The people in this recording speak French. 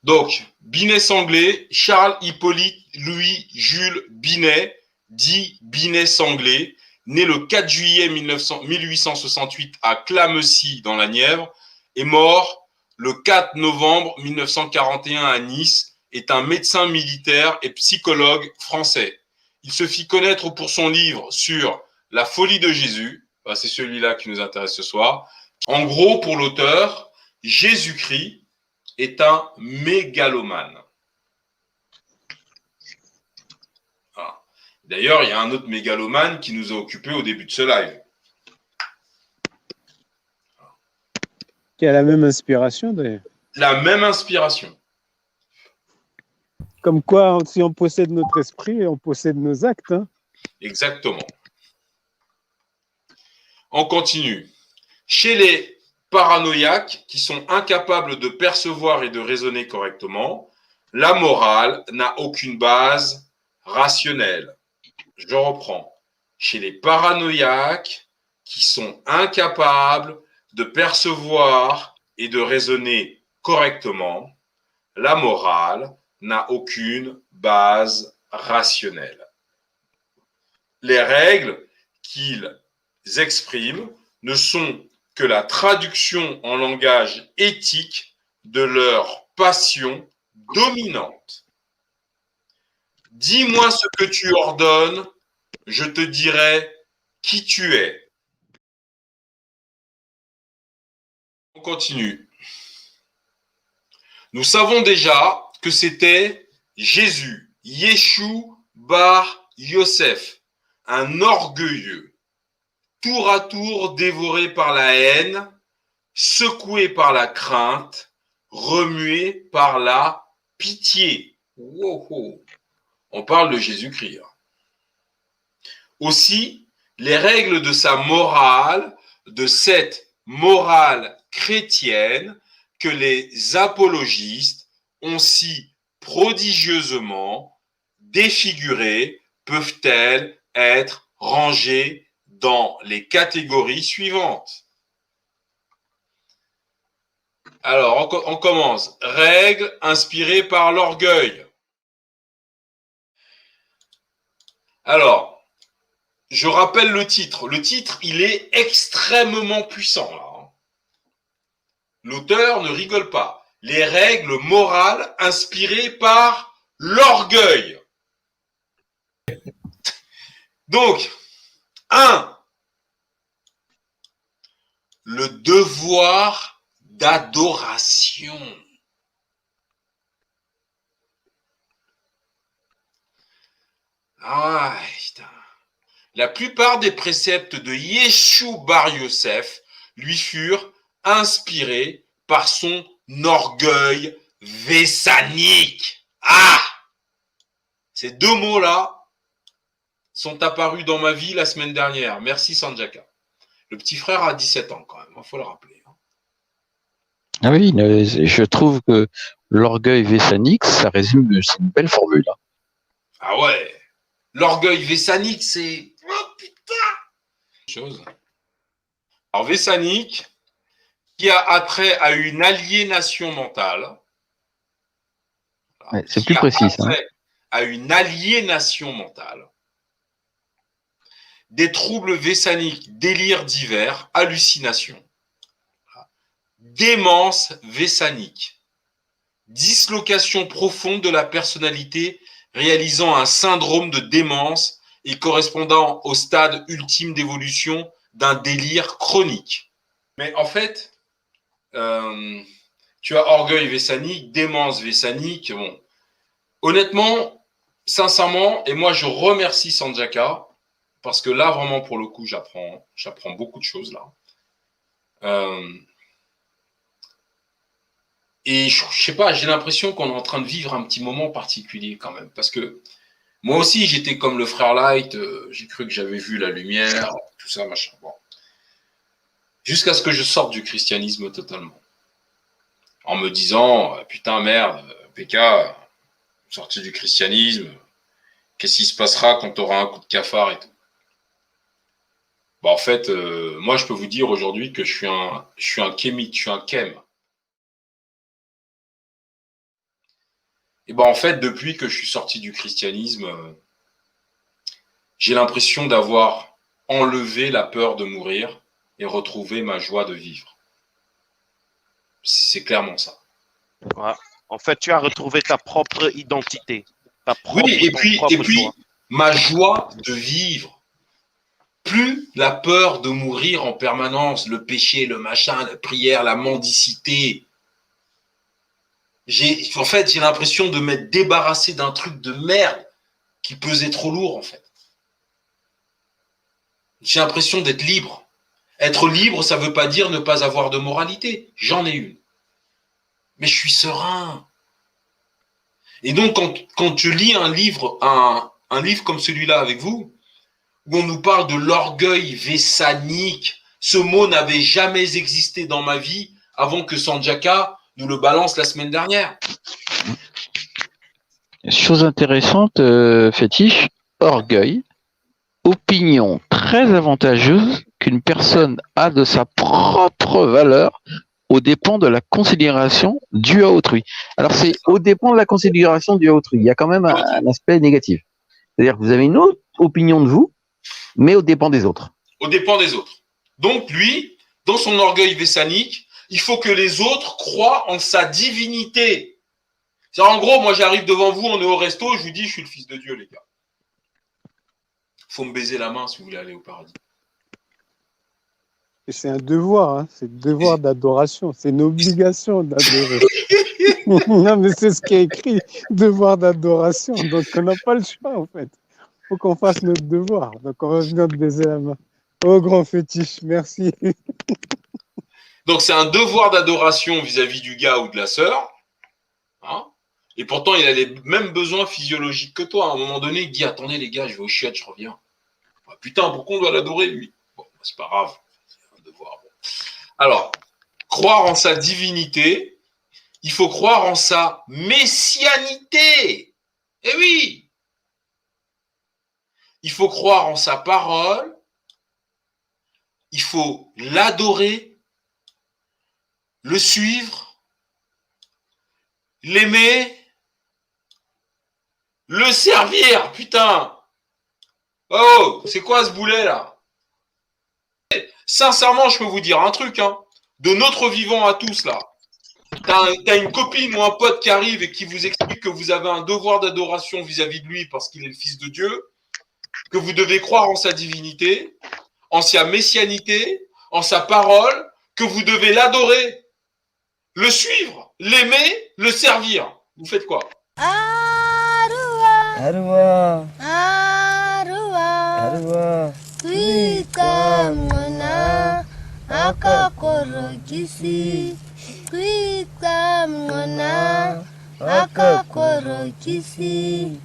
Donc, Binet-Sanglé, Charles Hippolyte Louis Jules Binet, dit Binet-Sanglé, né le 4 juillet 1868 à Clamecy dans la Nièvre, est mort le 4 novembre 1941 à Nice, est un médecin militaire et psychologue français. Il se fit connaître pour son livre sur la folie de Jésus, c'est celui-là qui nous intéresse ce soir. En gros, pour l'auteur, Jésus-Christ est un mégalomane. Voilà. D'ailleurs, il y a un autre mégalomane qui nous a occupés au début de ce live. Qui a la même inspiration d'ailleurs. La même inspiration. Comme quoi, si on possède notre esprit, on possède nos actes. Hein. Exactement. On continue. Chez les paranoïaques qui sont incapables de percevoir et de raisonner correctement, la morale n'a aucune base rationnelle. Je reprends. Chez les paranoïaques qui sont incapables de percevoir et de raisonner correctement, la morale n'a aucune base rationnelle. Les règles qu'ils expriment ne sont que la traduction en langage éthique de leur passion dominante. Dis-moi ce que tu ordonnes, je te dirai qui tu es. On continue. Nous savons déjà que c'était Jésus, Yeshua bar Yosef, un orgueilleux, tour à tour dévoré par la haine, secoué par la crainte, remué par la pitié. Wow. On parle de Jésus-Christ. Aussi, les règles de sa morale, de cette morale chrétienne que les apologistes ont si prodigieusement défigurées, peuvent-elles être rangées dans les catégories suivantes. Alors, on commence. Règles inspirées par l'orgueil. Alors, je rappelle le titre. Le titre, il est extrêmement puissant. Là. L'auteur ne rigole pas. Les règles morales inspirées par l'orgueil. Donc, 1. Le devoir d'adoration. Ah, putain. La plupart des préceptes de Yeshua bar Yosef lui furent inspirés par son orgueil vessanique. Ah! Ces deux mots-là sont apparus dans ma vie la semaine dernière. Merci Sanjaka. Le petit frère a 17 ans quand même, il faut le rappeler. Ah oui, je trouve que l'orgueil vessanique, ça résume, c'est une belle formule. Hein. Ah ouais, l'orgueil vessanique, c'est... Oh putain! Chose. Alors vessanique, qui a attrait à une aliénation mentale. Ouais, c'est plus précis. Ça. À une aliénation mentale. Des troubles vessaniques, délires divers, hallucinations. Démence vessanique. Dislocation profonde de la personnalité réalisant un syndrome de démence et correspondant au stade ultime d'évolution d'un délire chronique. Mais en fait, tu as orgueil vessanique, démence vessanique. Bon. Honnêtement, sincèrement, et moi je remercie Sanjaka, parce que là, vraiment, pour le coup, j'apprends beaucoup de choses là. Et je sais pas, j'ai l'impression qu'on est en train de vivre un petit moment particulier quand même. Parce que moi aussi, j'étais comme le frère Light, j'ai cru que j'avais vu la lumière, tout ça, machin. Bon. Jusqu'à ce que je sorte du christianisme totalement. En me disant, putain, merde, PK, sorti du christianisme, qu'est-ce qui se passera quand tu auras un coup de cafard et tout. Bah, en fait, moi, je peux vous dire aujourd'hui que je suis un kémite, je suis un kem. Et ben, en fait, depuis que je suis sorti du christianisme, j'ai l'impression d'avoir enlevé la peur de mourir et retrouvé ma joie de vivre. C'est clairement ça. Ouais. En fait, tu as retrouvé ta propre identité, ta propre, Oui, et ton puis, propre choix. ma joie de vivre. Plus la peur de mourir en permanence, le péché, le machin, la prière, la mendicité. En fait, j'ai l'impression de m'être débarrassé d'un truc de merde qui pesait trop lourd, en fait. J'ai l'impression d'être libre. Être libre, ça ne veut pas dire ne pas avoir de moralité. J'en ai une. Mais je suis serein. Et donc, quand je lis un livre comme celui-là avec vous, où on nous parle de l'orgueil vessanique, ce mot n'avait jamais existé dans ma vie avant que Sanjaka nous le balance la semaine dernière. Chose intéressante, fétiche, orgueil, opinion très avantageuse qu'une personne a de sa propre valeur aux dépens de la considération due à autrui. Alors c'est aux dépens de la considération due à autrui. Il y a quand même un aspect négatif. C'est-à-dire que vous avez une autre opinion de vous, mais aux dépens des autres. Aux dépens des autres. Donc lui, dans son orgueil vessanique, il faut que les autres croient en sa divinité. C'est-à-dire, en gros, moi j'arrive devant vous, on est au resto, je vous dis je suis le fils de Dieu, les gars. Faut me baiser la main si vous voulez aller au paradis. Et c'est un devoir, hein. C'est un devoir d'adoration, c'est une obligation d'adorer. Non, mais c'est ce qui est écrit, devoir d'adoration. Donc on n'a pas le choix en fait. Il faut qu'on fasse notre devoir. Donc on va venir te baiser la main. Oh grand fétiche, merci. Donc c'est un devoir d'adoration vis-à-vis du gars ou de la sœur. Hein, et pourtant, il a les mêmes besoins physiologiques que toi. À un moment donné, il dit attendez les gars, je vais aux chiottes, je reviens. Ah, putain, pourquoi on doit l'adorer lui? Bon, c'est pas grave, c'est un devoir. Bon. Alors, croire en sa divinité, il faut croire en sa messianité. Eh oui, il faut croire en sa parole, il faut l'adorer, le suivre, l'aimer, le servir, putain. Oh, c'est quoi ce boulet là? Sincèrement, je peux vous dire un truc, hein. De notre vivant à tous là, t'as une copine ou un pote qui arrive et qui vous explique que vous avez un devoir d'adoration vis-à-vis de lui parce qu'il est le fils de Dieu, que vous devez croire en sa divinité, en sa messianité, en sa parole, que vous devez l'adorer, le suivre, l'aimer, le servir. Vous faites quoi? Arwa. Kuikamona akakorokisi. Kuikamona akakorokisi.